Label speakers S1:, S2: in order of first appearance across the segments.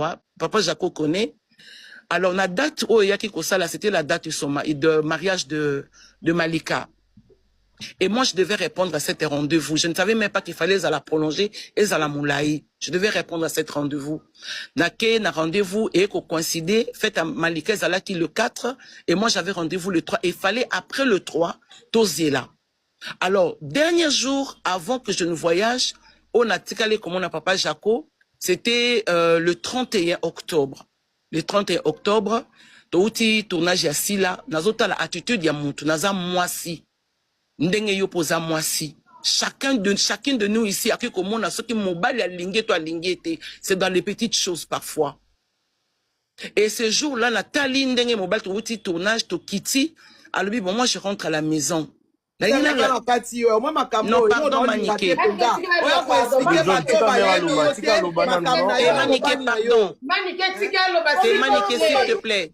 S1: Awa, papa Jaco connaît. Alors, la date où Yaki Kosala, c'était la date de mariage de Malika. Et moi, je devais répondre à cet rendez-vous. Je ne savais même pas qu'il fallait la prolonger et la moulaï. Je devais répondre à cet rendez-vous. Nake, na rendez-vous et qu'on coïncidait, fait à Malika Zalaki le 4, et moi, j'avais rendez-vous le 3. Et il fallait, après le 3, toser là. Alors, dernier jour, avant que je ne voyage, on a ticalé comme on a papa Jaco, c'était le 31 octobre. Le 31 octobre, touti tournage ya sila, nazota la attitude ya mutu, naza mwasi. Ndenge yo posa mwasi. Chacune de nous ici, à qui comme ce qui mobile a lingé, toi lingé, c'est dans les petites choses parfois. Et ce jour-là, Nathalie ndenge mobile, touti tournage, to kiti, alors bon, moi je rentre à la maison. Non, pardon, Maniké. Maniké, s'il te plaît.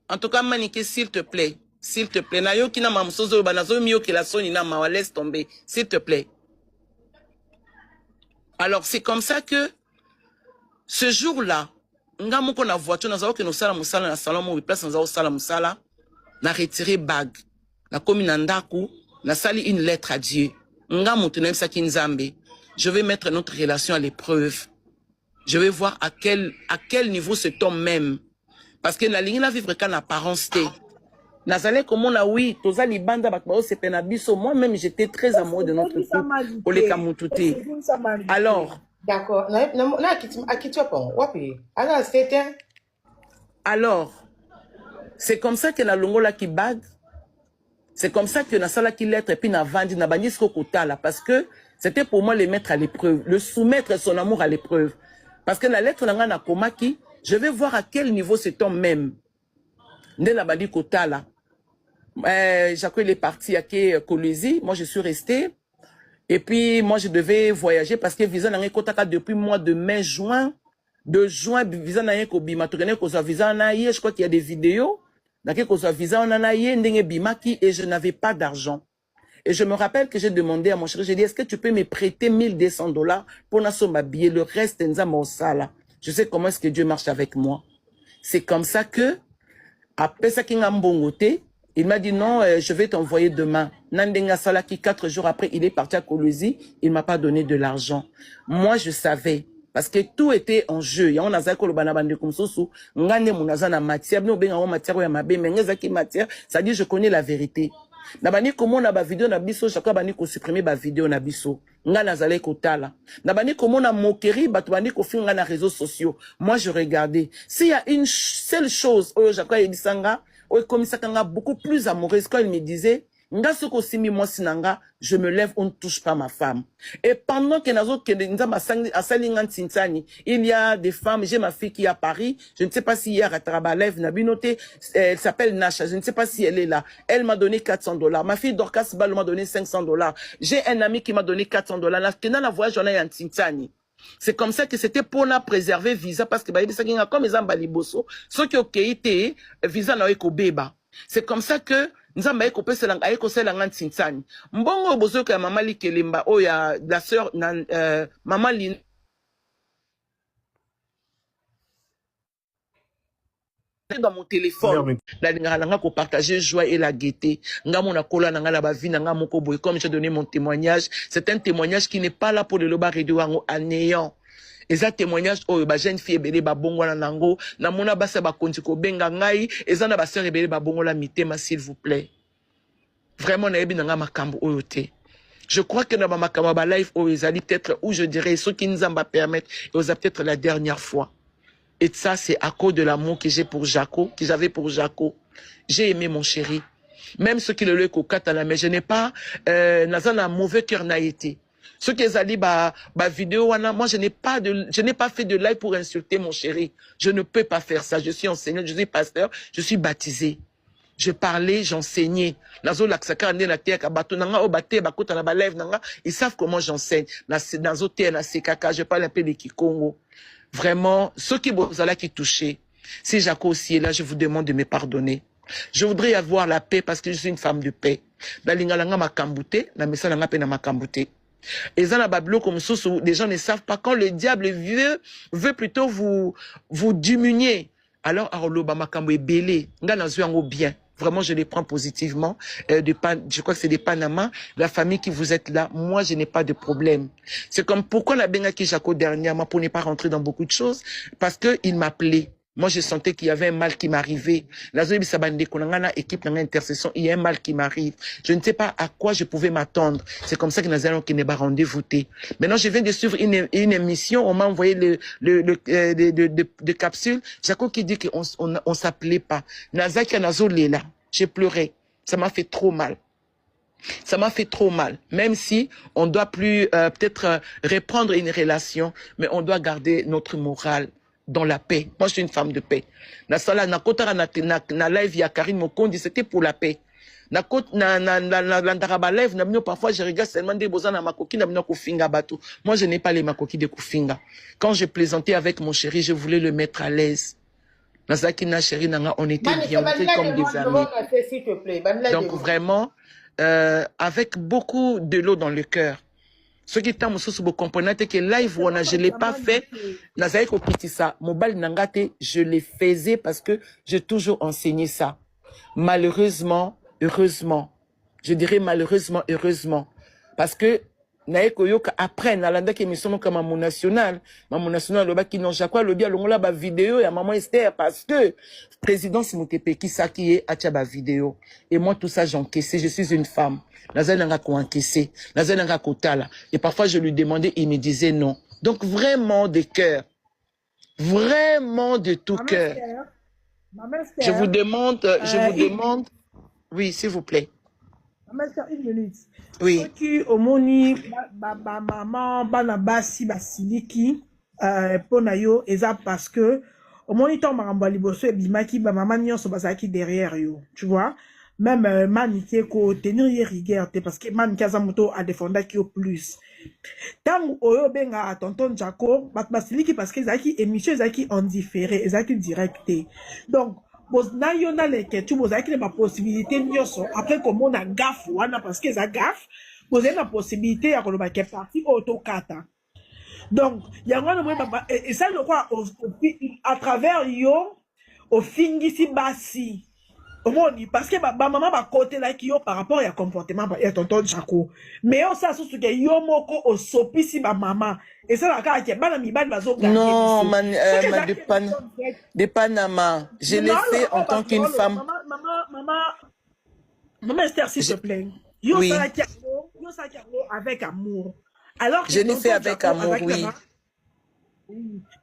S1: En tout cas, Maniké, s'il te plaît. S'il te plaît. Nayo kina mamsozo banazo miyo ki la soni na ma laisse tomber. S'il te plaît. Alors, c'est comme ça que ce jour-là, nga moko na voiture, na zao ke no sala musala na salon mo place na zao sala musala, na retiré bague. Na komi na ndaku, na sali une lettre à Dieu. Nga mutu na msaki nzambe. Je vais mettre notre relation à l'épreuve. Je vais voir à quel niveau cet homme m'aime. Parce que na ligne na vivre qu'en apparence té. Nazalé comme on a oui, toza libanda bakbao se penabiso. Moi-même, j'étais très amoureux de notre couple. Pour les kamutouté. Alors.
S2: D'accord.
S1: Alors, c'est comme ça que na longola qui bag. C'est comme ça que na sala qui lettre et puis na vandi na banisko kotala. Parce que c'était pour moi le mettre à l'épreuve. Le soumettre son amour à l'épreuve. Parce que la lettre na komaki, je vais voir à quel niveau cet homme m'aime. Nde na bandi kotala. Jacques il est parti à Kolwezi. Moi je suis resté. Et puis moi je devais voyager parce que visa n'a kotaka depuis mois de mai, juin. De juin, visa n'a ko bima. Visa na je crois qu'il y a des vidéos. Visa na bimaki et je n'avais pas d'argent. Et je me rappelle que j'ai demandé à mon chéri, j'ai dit, est-ce que tu peux me prêter $1200 pour m'habiller, le reste sala. Je sais comment est-ce que Dieu marche avec moi. C'est comme ça que, après ça qu'il il m'a dit non, je vais t'envoyer demain. Nandenga Salaki, 4 jours après, il est parti à Kolwezi, il m'a pas donné de l'argent. Moi, je savais. Parce que tout était en jeu. Ya on a zako le banabande comme soso, ngane munazana matière, no benga matière ya mabe, mengezaki matière, ça dit je connais la vérité. Nabani comment na ba vidéo na biso, chaka bani ko supprimer ba vidéo na biso. Ngana zale ko tala. Nabani comment na moquerie, batu bani ko finga na réseaux sociaux. Moi je regardais. S'il y a une seule chose, oyo chaka yedisanga, oyo komisakanga beaucoup plus amoureuse quand il me disait nga soko simi moi sinanga, je me lève, on ne touche pas ma femme. Et pendant que nazo que il y a des femmes, j'ai ma fille qui est à Paris, je ne sais pas si hier à Trabalev, Nabinoté, elle s'appelle Nasha, je ne sais pas si elle est là. Elle m'a donné $400. Ma fille Dorcas Bal m'a donné $500. J'ai un ami qui m'a donné $400. La voyage, j'en ai un Tintani. C'est comme ça que c'était pour la préserver visa parce que comme les ambaliboso, ceux qui ont été visa n'a pas beba. C'est comme ça que nzamba eko pesa langa eko sela nganti nsani mbongo bozoka ya mama Likelemba o ya la sœur maman Lina dans mon téléphone la lingala ko partager joie et la gaieté nga mona kola na ngala ba vie na nga moko boy comme j'ai donné mon témoignage, c'est un témoignage qui n'est pas là pour le loba réduire en néant. Eza témoignage oyo ba jeune fille ebele ba bongo na nango na mona basa ba konti ko benga ngai eza na ba sœur ebele ba bongo la mitema s'il vous plaît. Vraiment na yebi na nga makambo oyo te. Je crois que dans ma makambo ba live oyo ezali peut-être où je dirais ceux qui nous en va permettre et osa peut-être la dernière fois. Et ça c'est à cause de l'amour que j'ai pour Jaco, que j'avais pour Jaco. J'ai aimé mon chéri. Même ceux qui le le kokatala mais je n'ai pas nazana un mauvais cœur n'a été. Ceux qui ont dit bah vidéo moi je n'ai pas fait de live pour insulter mon chéri. Je ne peux pas faire ça. Je suis enseignant, je suis pasteur, je suis baptisé. Je parlais, j'enseignais. Ils savent comment j'enseigne. Je parle un peu de Kikongo. Vraiment, ceux qui qui touchaient. Si Jaco aussi est là, je vous demande de me pardonner. Je voudrais avoir la paix parce que je suis une femme de paix. La lingala nga makambute, la mesa nga pe na makambute. Et ça, comme ça, les gens ne savent pas. Quand le diable veut plutôt vous diminuer. Alors, makambo est belé. Bien. Vraiment, je les prends positivement. Je crois que c'est des Panama. La famille qui vous êtes là, moi, je n'ai pas de problème. C'est comme pourquoi la Bengaki Jaco dernièrement, pour ne pas rentrer dans beaucoup de choses, parce qu'il m'appelait. Moi, je sentais qu'il y avait un mal qui m'arrivait. La zone équipe intercession, il y a un mal qui m'arrive. Je ne sais pas à quoi je pouvais m'attendre. C'est comme ça que nous allons qu'il n'est pas rendez-vous. Maintenant, je viens de suivre une émission. On m'a envoyé de capsules. Jaco qui dit qu'on s'appelait pas. Nazaki Nazo là. J'ai pleuré. Ça m'a fait trop mal. Ça m'a fait trop mal. Même si on doit plus peut-être reprendre une relation, mais on doit garder notre morale dans la paix. Moi, je suis une femme de paix. Na live ya Karine Mokondi, c'était pour la paix. Parfois, je regarde seulement des bozans na makoki na bino kufinga bato. Moi, je n'ai pas les makoki de kufinga. Quand je plaisantais avec mon chéri, je voulais le mettre à l'aise. Nazaki na chéri nanga, on était bien, on était comme des amis. Donc vraiment, avec beaucoup de l'eau dans le cœur. Ce qui est en sous vous comprenez que live je l'ai pas fait. Je le faisais parce que j'ai toujours enseigné ça. Malheureusement, heureusement, je dirais malheureusement, heureusement, parce que après nalanda ke émission comme Maman National le baki non jakwa le bien longola ba vidéo ya maman Esther parce que président Simutepe qui ça qui est acha ba vidéo et moi tout ça j'encaissais, je suis une femme nazalanga ko encaisser nazalanga ko tala et parfois je lui demandais, il me disait non. Donc vraiment de cœur, vraiment de tout cœur, je vous demande oui s'il vous plaît.
S2: Une minute.
S1: Oui.
S2: Qui au moni maman bana basi basiliki pona yo eza parce que au moni ton maramba liboso e bimaki ba maman nyonso bazaki derrière yo, tu vois, même manité ko tenir rigueur parce que man kaza moto a défendre qui au plus tant oyo benga tonton Jaco basiliki parce que ezaki émission ezaki en différé ezaki directé donc na yo na leke tu bozaki na possibilité nyonso après comme on a gaffe wana parce que ça gaffe vous avez la possibilité ya koloba ke parti autokata donc yango na baba et ça le quoi à travers yo au fingisi basi omoni parce que ba maman ba côté là qui yo par rapport ya comportement ya tonton Jaco mais on ça sous que yo moko au sopisi ba maman et ça la ka ke bana mibali bazo
S1: non man de Panama je l'ai fait en tant qu'une femme.
S2: Maman Esther s'il te plaît yo ça la avec amour alors que
S1: je l'ai fait avec amour oui.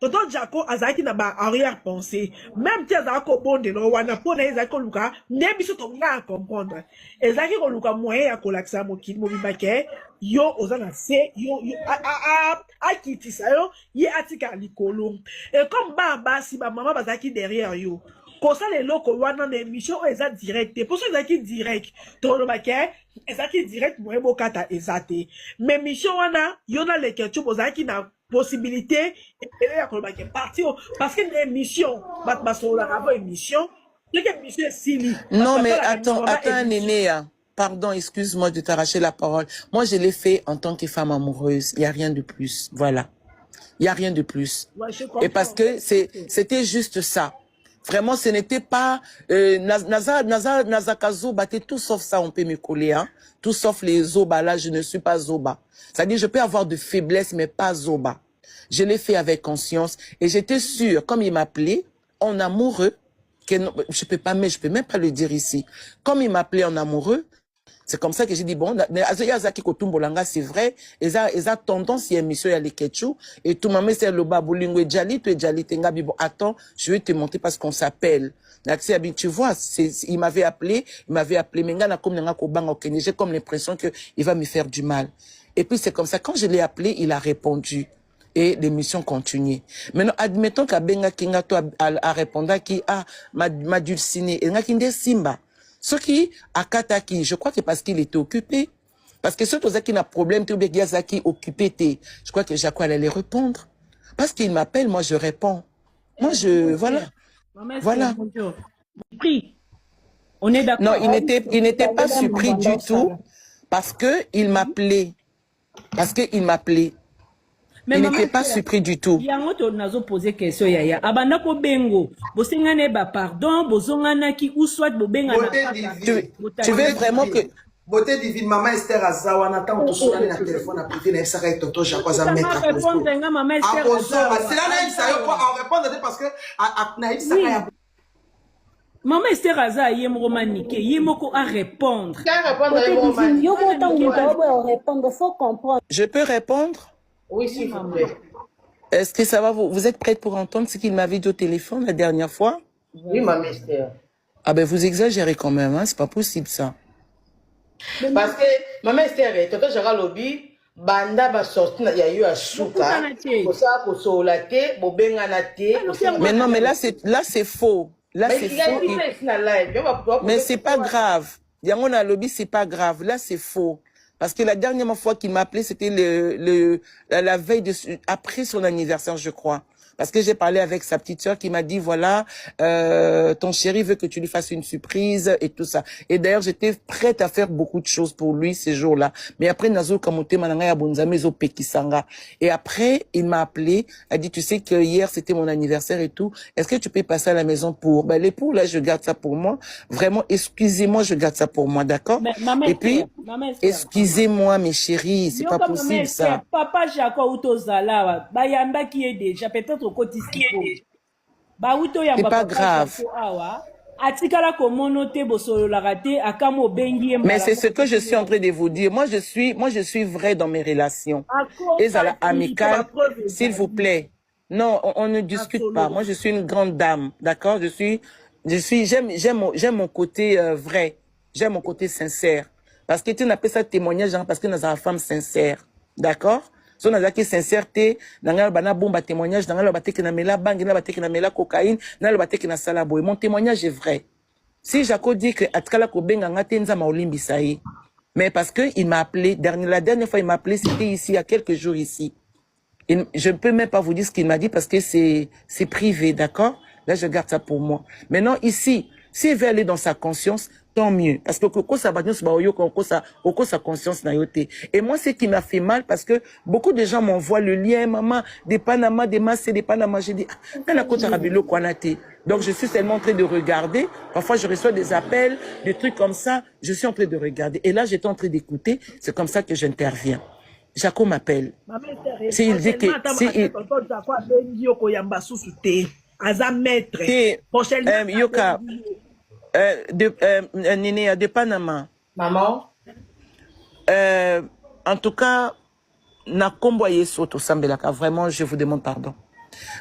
S2: Tonton Jaco azaki na ba arrière pensée même ti azaki bonde no wana pona ezaki luka ndebi so to nga comprendre ezaki ko luka moyen ya kolakisa mokili mobimake yo ozana se yo a kitisa yo ye atika likolo et comme basi ba maman bazaki derrière yo kosa le loko wana na émission eza direct pour ça ezaki direct to lo bake ezaki direct moyen bokata ezate mais mission wana yo na leke tu bozaki na possibilité et là il parti parce que l'émission émission
S1: non mais attends Nénéa, pardon, excuse-moi de t'arracher la parole. Moi je l'ai fait en tant que femme amoureuse, il y a rien de plus, voilà, il y a rien de plus. Ouais, et parce que c'était juste ça. Vraiment, ce n'était pas Nazakazo battait tout sauf ça, on peut me coller, hein. Tout sauf les Zoba, là, je ne suis pas Zoba. C'est-à-dire, je peux avoir de faiblesse, mais pas Zoba. Je l'ai fait avec conscience et j'étais sûre, comme il m'appelait, en amoureux, que non, je peux même pas le dire ici. Comme il m'appelait en amoureux, c'est comme ça que j'ai dit, bon, c'est vrai, ils ont tendance, il y a une mission, il y a les ketchou, et tout le monde, c'est le baboulingo, et Djali, bon, attends, je vais te montrer parce qu'on s'appelle. Tu vois, il m'avait appelé, mais j'ai comme l'impression qu'il va me faire du mal. Et puis c'est comme ça, quand je l'ai appelé, il a répondu. Et l'émission continue. Maintenant, admettons qu'Abenga Kingato a répondu qui m'a dulciné, et n'a qu'une Simba. Ce qui, à Kataki, je crois que parce qu'il était occupé, parce que ceux qui ont un problème, tout bien qui occupé, je crois que Jaco allait répondre. Parce qu'il m'appelle, moi je réponds. Moi voilà. Voilà.
S2: On est d'accord.
S1: Non, il n'était pas surpris du tout, parce que il m'appelait. Parce qu'il m'appelait.
S3: Mais
S1: Il
S3: maman,
S1: n'était pas surpris du tout.
S3: yango to nazo poser question yaya. Abanda ko bengo. Bosengane ba pardon, bozongana ki ou soit bobengana.
S4: Beauté divine.
S1: Tu veux vraiment que...
S4: Beauté divine, maman Esther Azawa, attend tout sur la téléphone à privé, n'a pas Toto Jacoisa mettre à
S3: répondre nga maman Esther Azawa.
S4: C'est là Naïf ça quoi en répondre parce que Naïf ça a
S3: Maman Esther Azawa yemo manike, yemoko à répondre.
S5: Faut comprendre.
S1: Je peux répondre?
S4: Oui, s'il vous plaît.
S1: Est-ce que ça va vous êtes prête pour entendre ce qu'il m'avait dit au téléphone la dernière fois?
S4: Oui, maman Esther.
S1: Ah ben vous exagérez quand même, hein? C'est pas possible ça.
S4: Parce que maman Esther, Toto Jara Lobby, Banda va sortir, il y a eu un souka. Pour ça, pour solate, bobengana te.
S1: Mais non, mais là c'est faux. Là c'est faux. Mais c'est pas grave. Yangon a lobby, c'est pas grave. Là c'est faux. Parce que la dernière fois qu'il m'a appelé, c'était la veille après son anniversaire, je crois. Parce que j'ai parlé avec sa petite sœur qui m'a dit, voilà, ton chéri veut que tu lui fasses une surprise et tout ça. Et d'ailleurs, j'étais prête à faire beaucoup de choses pour lui ces jours-là. Mais après, Nazo Kamote Mananga Yabonzame Zo Pekisanga. Et après, il m'a appelé, a dit, tu sais que hier, c'était mon anniversaire et tout. Est-ce que tu peux passer à la maison pour... Ben, l'époux, là, je garde ça pour moi. Vraiment, excusez-moi, je garde ça pour moi, d'accord? Et puis, excusez-moi, mes chéris, c'est pas possible, ça.
S3: Papa Jaco Utozala, Bayamba qui est déjà, peut-être
S1: c'est pas grave. Mais c'est ce que je suis en train de vous dire. Moi, je suis vrai dans mes relations. Et à la amicale, s'il vous plaît. Non, on ne discute pas. Moi, je suis une grande dame, d'accord? J'aime mon côté vrai. J'aime mon côté sincère. Parce que tu n'appelles ça témoignage, parce que nous avons une femme sincère, d'accord? Si on a la sincérité, dans la bomba témoignage, dans la bataille qui n'a mela bang, dans la bataille qui n'a mela cocaïne, dans la bataille qui n'a salaboy. Mon témoignage est vrai. Si Jaco dit que atkala ko benga ngate nzama olimbi saï, mais parce que il m'a appelé, la dernière fois il m'a appelé, c'était ici, il y a quelques jours ici. Je ne peux même pas vous dire ce qu'il m'a dit parce que c'est privé, d'accord? Là, je garde ça pour moi. Maintenant, ici, s'il veut aller dans sa conscience, tant mieux. Parce que sa conscience n'a yoté. Et moi, ce qui m'a fait mal, parce que beaucoup de gens m'envoient le lien, maman, des Panama, des Massé, des Panama. J'ai dit, donc, je suis seulement en train de regarder. Parfois, je reçois des appels, des trucs comme ça. Je suis en train de regarder. Et là, j'étais en train d'écouter. C'est comme ça que j'interviens. Jaco m'appelle. S'il dit que... Yoka, Néné, de Panama.
S4: Maman?
S1: En tout cas, na kombo yeso to sambelaka, vraiment, je vous demande pardon.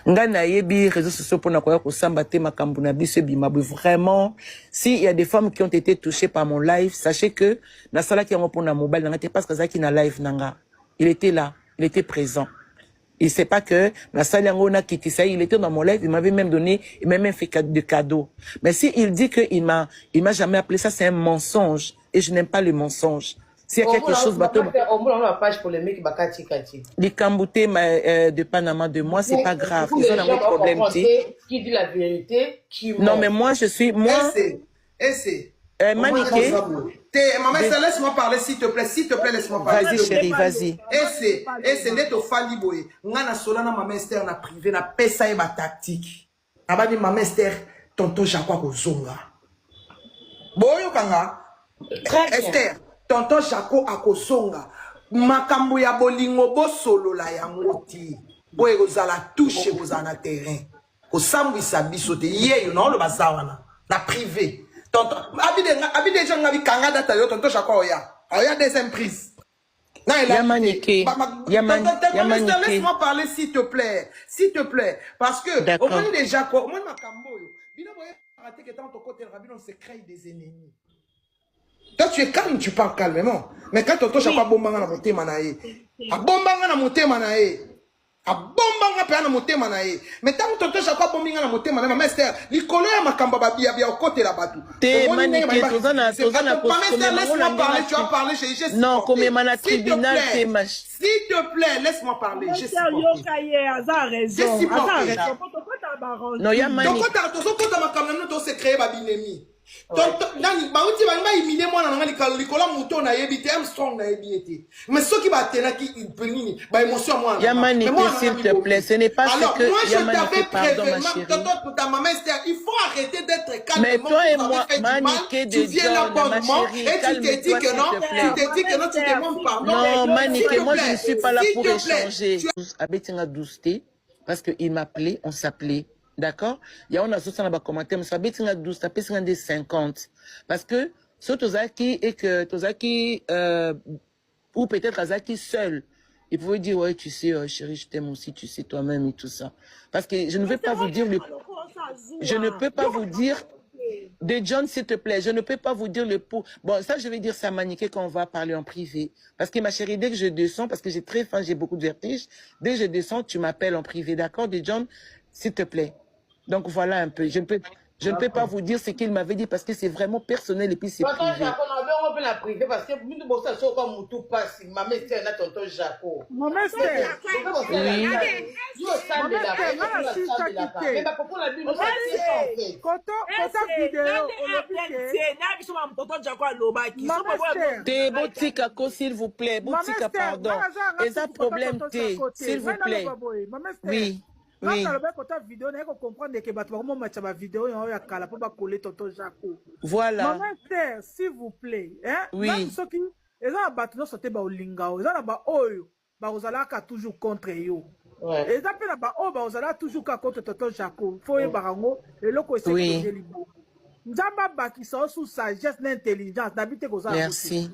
S1: Nga na yebi réseaux sociaux pour na koya ko sambate makambu na biso bimabu. Vraiment, s'il y a des femmes qui ont été touchées par mon live, sachez que na sala qui a pour na mobile, n'était pas ce qui na live nanga. Il était là, il était présent. Il sait pas que la salle na kitisa, il était dans mon live, il m'avait même donné, il m'a même fait de cadeaux. Mais si il dit que il m'a jamais appelé, ça c'est un mensonge et je n'aime pas le mensonge. S'il y a quelque chose,
S4: page pour les mecs
S1: les Kambouté de Panama de moi, c'est pas grave. Ils ont un problème.
S4: Qui dit la vérité, qui
S1: non, mais moi je suis maniqué.
S4: Maman, laisse-moi parler, s'il te plaît, laisse-moi parler.
S1: Vas-y, chérie, vas-y.
S4: Et c'est net au fali boy. Ngana solana maman Esther na privé na pesa et ma tactique. Abadi maman Esther, tonton Jaco ko zonga. Boyo kanga. Esther, tonton Jaco akozonga. Makambo ya bolingo bo solo la ya ngoti. Boye kozala touche kozana terrain. Ko sambisa bisote ye non le bazawana. Na privé. Tonton, abide gens ngabi kanga data yo tonton Jaco oya deuxième prise.
S1: Yamaniké.
S4: Laisse-moi parler s'il te plaît. S'il te plaît. Parce que au moins déjà quoi, moi ma camboyo. Bino boye raté que dans ton côté rabino se crée des ennemis. Toi tu es calme, tu parles calmement. Mais quand tonton Jaco bombanga na motema na ye. A bombanga na motema na ye. A bombanga pe na motema na ye. Mais tant que tonton Jaco bombanga na motema na maman Esther, likolo ya makamba babia bia au côté la batu.
S1: Te maniké tozana
S4: laisse-moi parler, tu as parlé chez
S1: non, comme mana tribunal te mach.
S4: S'il te plaît, laisse-moi parler. Je suis
S1: non, ya maniké.
S4: donc quand tu as makamba nous se créer babinemi. nani bauti balinga imile mwana nanga likola moto na yebi te Armstrong na yebi ete mais soki batenaki nini ba émotion mwana
S1: Yamani, s'il te plaît, ce n'est pas
S4: alors
S1: ce que
S4: moi je
S1: Yamani,
S4: t'avais
S1: pardon ma
S4: prévu
S1: chérie.
S4: ta maman Esther il faut arrêter d'être calme.
S1: Mais toi et moi, Maniké
S4: tu
S1: de
S4: viens là
S1: John, ma
S4: bonnement
S1: chérie,
S4: et tu t'es dit
S1: calme-toi,
S4: que non
S1: s'il te plaît.
S4: tu t'es dit que non tu demandes pardon.
S1: Non, Maniké, moi je ne suis pas là
S4: S'il
S1: pour
S4: te plaît,
S1: échanger. Abetinga Dousté, parce qu'il m'appelait, on s'appelait. D'accord? Il y a un associé dans les commentaires, mais ça Abetinga Dousté, Abetinga des 50. Parce que, soit Tozaki et que Tozaki, ou peut-être Azaki seul, il pouvait dire, ouais, tu sais, chérie, je t'aime aussi, tu sais toi-même et tout ça. Parce que je ne vais pas vous dire le... Je ne peux pas vous dire... De John, s'il te plaît, je ne peux pas vous dire le pour. Bon, ça, je vais dire ça à Maniké quand on va parler en privé. Parce que ma chérie, dès que je descends, parce que j'ai très faim, j'ai beaucoup de vertige, dès que je descends, tu m'appelles en privé, d'accord, de John, s'il te plaît. Donc voilà un peu. Je ne peux pas vous dire ce qu'il m'avait dit parce que c'est vraiment personnel et puis c'est privé.
S6: On peut la priver parce que nous devons savoir comme tout passe. Ma mère c'est là tonton Jaco.
S2: Maman Esther.
S1: Oui.
S6: Mais ma papa la vie nous fait.
S2: Kota vidéo
S1: T'es Botika, s'il vous plaît. Botika, pardon. Et ça, problème, t'es, s'il vous plaît. Oui. Oui. Voilà.
S2: Maman Esther, s'il vous plaît.
S1: Oui.
S2: Toujours contre yo.
S6: Ouais.
S2: Et ça peut la toujours contre Tonton Jaco. Faut y barango et le côté
S1: Oui.
S2: Nzamba bakisa sous sagesse n'intelligence d'habiter aux
S1: Merci.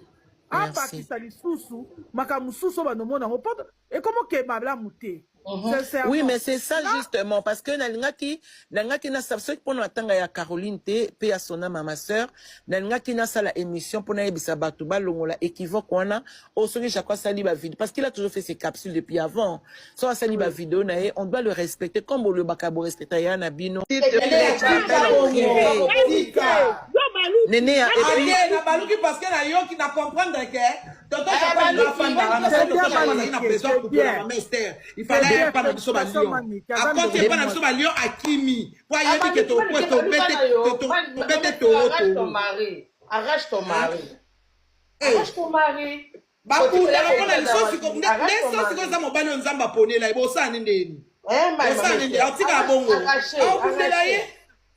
S2: Ah
S1: Merci.
S2: bakisa li susu makamususu banomona ngopoto et comment que mabla muté.
S1: Oui, mais c'est ça justement, parce que nalingaki na ceux qui pendant tanga ya Caroline te pe ya sona ma sœur, nalingaki na sala émission pour na yebisa batu ba longola équivoque wana au soki chaque fois sali ba vidéo parce qu'il a toujours fait ses capsules depuis avant. Soit sali ba vidéo na on doit le respecter comme le bakabo respecter ya na bino. S'il te plaît, tu m'appelles en privé. Néné a
S4: Allez, na baluki parce que na yo qui n'a comprendre que tonton Jaco na fan na besoin pour la maman Esther. Il fallait pas na biso ba lion. A compter pas na biso ba lion akimi. Pour yebi que to bete to
S6: Arrache ton mari. Arrache ton mari. Arrache ton mari.
S4: bakunda bakona lisosi ko za mobali nzamba ponela ibosani ndeni. Bosani ndeni atika bongo. Akundela ye.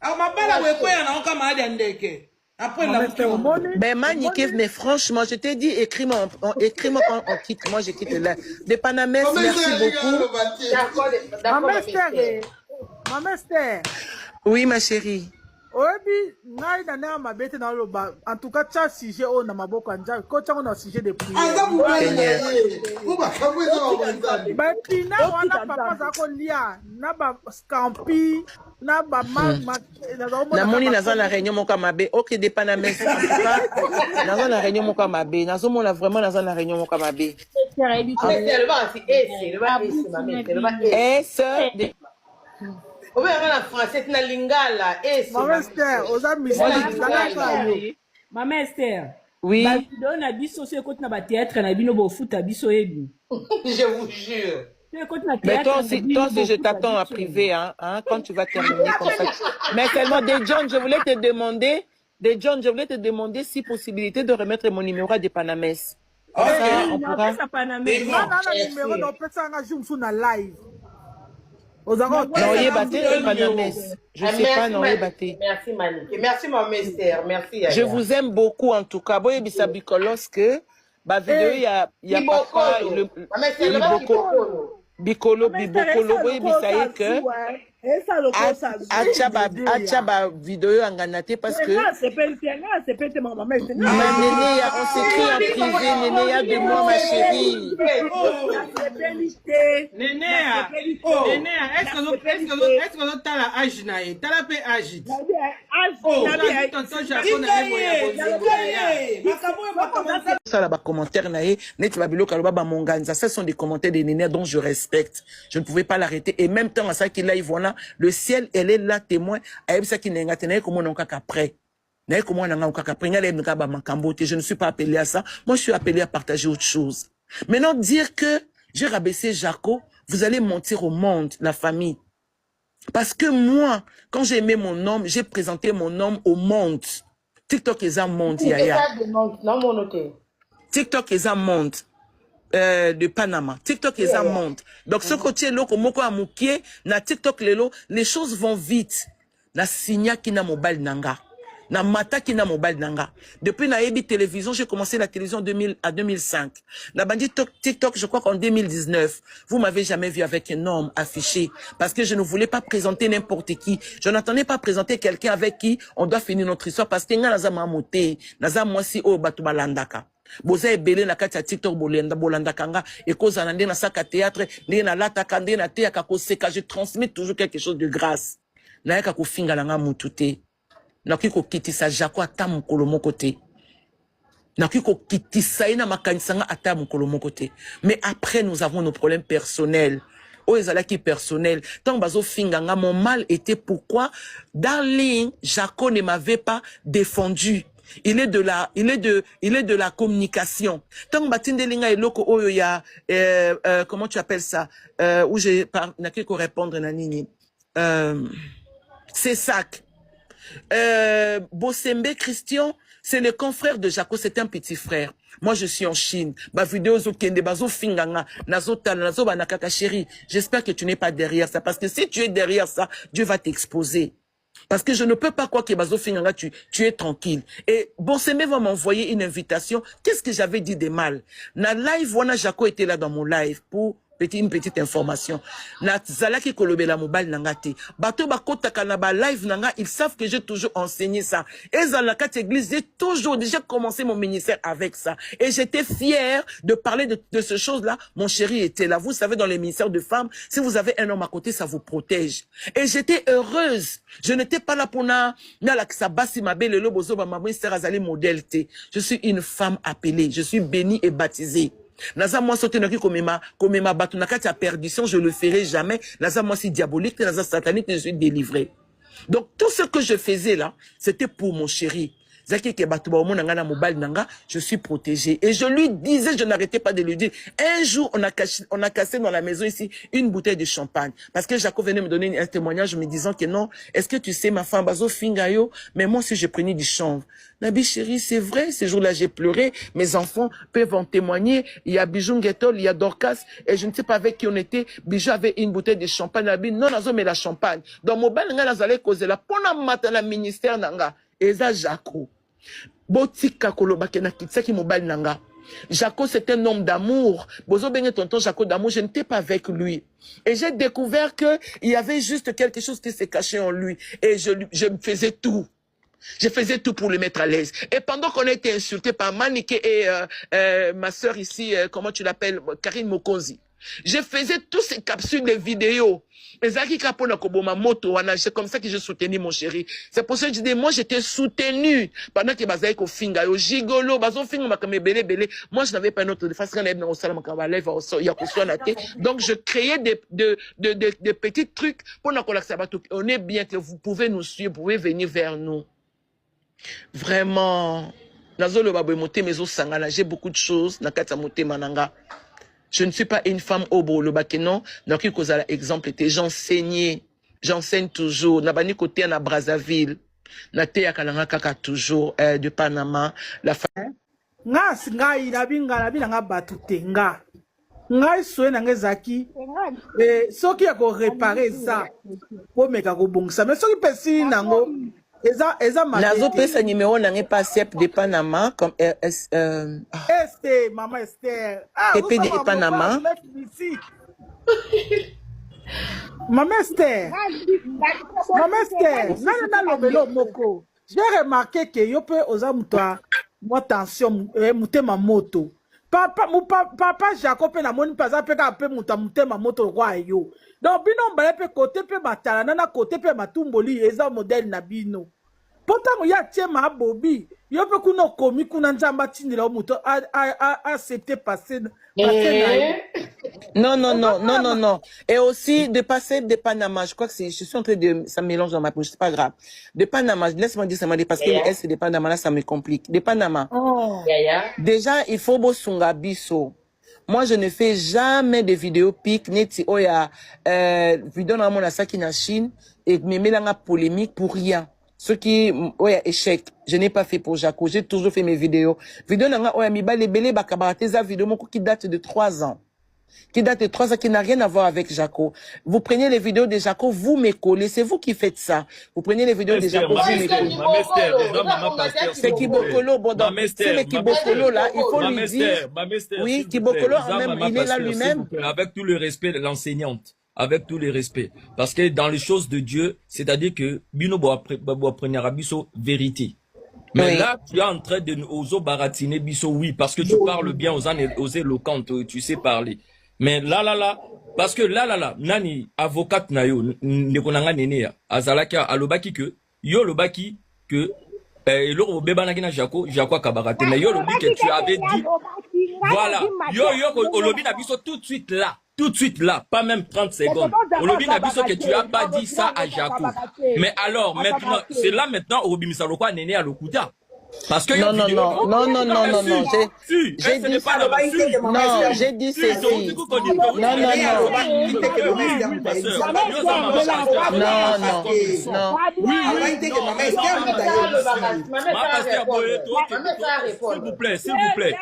S4: Amabala wekoya na oka maadi andeke. Après la
S1: Ben Maniké, mais franchement, je t'ai dit, écris-moi quand on quitte. Moi, je quitte là. De Panamès, merci beaucoup.
S2: Maman Esther.
S1: Oui, ma chérie.
S2: Obi ngai na na mabete na loba en tout cas ça sujet on na maboko anja ko tsango na sujet de prière. Ba pina wana papa za ko lia na ba scampi na ba
S1: na moni naza na réunion moka mabe. OK de Panamès. En tout cas, naza na réunion moka mabe. Nazo mona vraiment naza na réunion moka mabe.
S6: On va en français, na lingala.
S2: Maman Esther, aux amis,
S3: Maman Esther.
S1: Oui.
S3: Ba vidéo na biso so ekoti na ba théâtre na bino bo futa biso ebi.
S6: Je vous jure.
S1: Mais toi aussi je t'attends en privé, hein, quand tu vas terminer comme ça. Mais seulement, de John, je voulais te demander si possibilité de remettre mon numéro à des Panamès.
S2: Ok.
S1: On pourra...
S2: numéro de Petsanga Jum sur na live. Aux
S1: non, il est battu, Panamès. Je sais pas, non, il est battu.
S6: Merci, Maniké. Merci, Maman Esther. Merci, Yaya.
S1: Je vous aime beaucoup, en tout cas. Boye bisa bikolos que, ba vidéo, il y a papa, Bikolo, boye bisa que, acha ba vidéo anganate parce que, on s'écrit en privé, Néné, ya de moi, ma chérie.
S7: Nénéa, est-ce que tu as la âge naïe? Tu as la paix âge.
S1: Ça là, commentaire naïe, net babilo kaloba ba monganza, ça sont des commentaires de Néné dont je respecte. Je ne pouvais pas l'arrêter et même temps à ça qu'il live voilà, le ciel elle est là témoin, aïe ça qui n'enga tenaille comme on a qu'après. Je ne suis pas appelé à ça. Moi, je suis appelé à partager autre chose. Maintenant, dire que j'ai rabaissé Jaco, vous allez mentir au monde, la famille. Parce que moi, quand j'ai aimé mon homme, j'ai présenté mon homme au monde. TikTok est un monde, Yaya.
S6: Non, mon noté.
S1: TikTok est un monde. De Panama. TikTok est un monde. Donc, ce côté là, comme moko amukie, na TikTok lelo, les choses vont vite. Na signa qui na mobile nanga. Na mata qui na mobile nanga. Depuis na Ebi télévision, j'ai commencé la télévision à 2005. La bandit TikTok, je crois qu'en 2019, vous m'avez jamais vu avec un homme affiché. Parce que je ne voulais pas présenter n'importe qui. Je n'attendais pas présenter quelqu'un avec qui on doit finir notre histoire. Parce que nga naza mamote, naza mwasi o batu balandaka. Boza ebele na kati ya TikTok bolanda kanga ekoza na nde na saka théâtre nde na lata kande na te ka koseka. Je transmets toujours quelque chose de grâce. Na yaka ko finga nga mutu te. Na kiko kitisa jako ata mukolo moko te. Na kiko kitisa ina makanisa nga ata mukolo moko te. Mais après nous avons nos problèmes personnels. Oh, ezalaki personnel. Tant bazo finga nga, mon mal était pourquoi Darling Jaco ne m'avait pas défendu. Il est de la communication. Tant batindelinga eloko oyo ya comment tu appelles ça où j'ai n'a qu'à répondre nanini c'est sac. Bosembe Christian, c'est le confrère de Jaco, c'est un petit frère. Moi, je suis en Chine. Ba vidéo zo kende bazo finganga, nazo tal, nazo banakaka chérie. J'espère que tu n'es pas derrière ça, parce que si tu es derrière ça, Dieu va t'exposer. Parce que je ne peux pas croire que bazo finganga, tu es tranquille. Et Bosembe va m'envoyer une invitation. Qu'est-ce que j'avais dit de mal? Na live, wana Jaco était là dans mon live pour une petite information. Na zalaki kolobela mobile nangate. Bato bakota kanaba live nanga, ils savent que j'ai toujours enseigné ça. Et dans la carte église, j'ai toujours déjà commencé mon ministère avec ça. Et j'étais fière de parler de ce chose-là. Mon chéri était là. Vous savez, dans les ministères de femmes, si vous avez un homme à côté, ça vous protège. Et j'étais heureuse. Je n'étais pas là pour na la sabasi ma belle lobozo ba ma ministère azali modèle te. Je suis une femme appelée. Je suis bénie et baptisée. Naza moi sauté na ki komema batu na kati ya perdition, je le ferai jamais. Naza moi si diabolique, naza satanique, je suis délivré. Donc tout ce que je faisais là, c'était pour mon chéri. Zaki ke batu ba omo nanga na mobile nanga, je suis protégée. Et je lui disais, je n'arrêtais pas de lui dire. Un jour, on a cassé dans la maison ici une bouteille de champagne. Parce que Jaco venait me donner un témoignage me disant que non, est-ce que tu sais ma femme bazo fingayo, mais moi si je prenais du chanvre. Nabi chérie, c'est vrai, ces jours-là j'ai pleuré, mes enfants peuvent en témoigner. Il y a Bijou Nguetol, il y a Dorcas, et je ne sais pas avec qui on était. Bijou avait une bouteille de champagne, Nabi non nazo mais la champagne. Dans mobile nanga nazale causer la pona matin la ministère nanga. Eza Jaco. Botika kolobake na kitsaki mobile nanga. Jaco, c'est un homme d'amour. Bozo benye tonton Jaco d'amour, je n'étais pas avec lui. Et j'ai découvert que il y avait juste quelque chose qui s'est caché en lui. Et je me faisais tout. Je faisais tout pour le mettre à l'aise. Et pendant qu'on a été insulté par Maniké et ma sœur ici, comment tu l'appelles, Karine Mokonzi, je faisais tous ces capsules de vidéos. C'est comme ça que je soutenais mon chéri. C'est pour ça que je dis, moi j'étais soutenu pendant que Bazaï ko finga yo gigolo, bazon finga makame belé belé. Moi je n'avais pas une autre face quand même au salam live donc je créais des petits trucs pour nous on est bien que vous pouvez nous suivre, vous pouvez venir vers nous. Vraiment, j'ai beaucoup de choses. Je ne suis pas une femme obo le bakenon. Donc, il cause exemple était j'enseigne toujours. Nabani côté na Brazzaville, na te yakalanga kaka toujours de Panama. La
S2: ngai nanga batute nga. Ngai soe nanga zaki. Soki ya ko réparer ça. Po meka ko bongisa. Mais soki pesi nango eza
S1: nazo pesa numéro nanga pas CEP de Panama comme
S2: Esther, maman Esther.
S1: TP de Panama.
S2: Maman Esther. Maman Esther. Nana lobelo moko. J'ai remarqué que yo pe oza muta moi tension mutema moto. Papa Jacob na moni paza pe ka pe mutema moto kwa yo. Donc bino mbale pe côté pe matala nana côté pe matumboli eza modèle na bino. Pourtant ya tiema bobi yo pe kuno komi kuna nzamba tindila muto a accepter passer
S1: Non. Et aussi de passer de Panama, je crois que je suis en train de ça mélange dans ma bouche, c'est pas grave. De Panama, laisse-moi dire ça m'a dit parce que le S de Panama là ça me complique. De Panama.
S6: Oh.
S1: Déjà il faut bosunga biso. Moi, je ne fais jamais de vidéos pique, neti oya, vidéo na mon asaki na Chine, et me mélanga polémique pour rien. Ce qui, oya, échec. Je n'ai pas fait pour Jaco. J'ai toujours fait mes vidéos. Vidéo na oya, mi ba les belé, ba kabarateza vidéo, mon qui date de 3 ans. Qui date de 3 ans, qui n'a rien à voir avec Jaco. Vous prenez les vidéos de Jaco, vous me collez. C'est vous qui faites ça. Vous prenez les vidéos de Jaco, vous me collez. C'est Kibokolo, bon, donc, c'est le Kibokolo, là, il faut lui dire. Oui, Kibokolo, même, il est là lui-même.
S8: Avec tout le respect de l'enseignante. Avec tout le respect. Parce que dans les choses de Dieu, c'est-à-dire que, Bino Boaprenera Biso, vérité. Mais
S1: Oui.
S8: là, tu es en train de nous baratiner Biso, oui, parce que tu parles bien aux éloquentes, tu sais parler. Mais là, parce que là, nani, avocate na yo, nekonanga nene ya, azalaki alobaki que, yo lobaki que, lo beba na Jaco kabarate, mais yo lobi que tu avais dit, voilà, yo, olobi na biso tout de suite là, pas même 30 secondes. Olobi na biso que tu as pas dit ça à Jaco. Mais alors, maintenant, c'est là maintenant, Olobi Misalokwa nene à l'okuta. Parce que
S1: non, j'ai dit ça. Non, j'ai dit ceci.
S8: S'il vous plaît.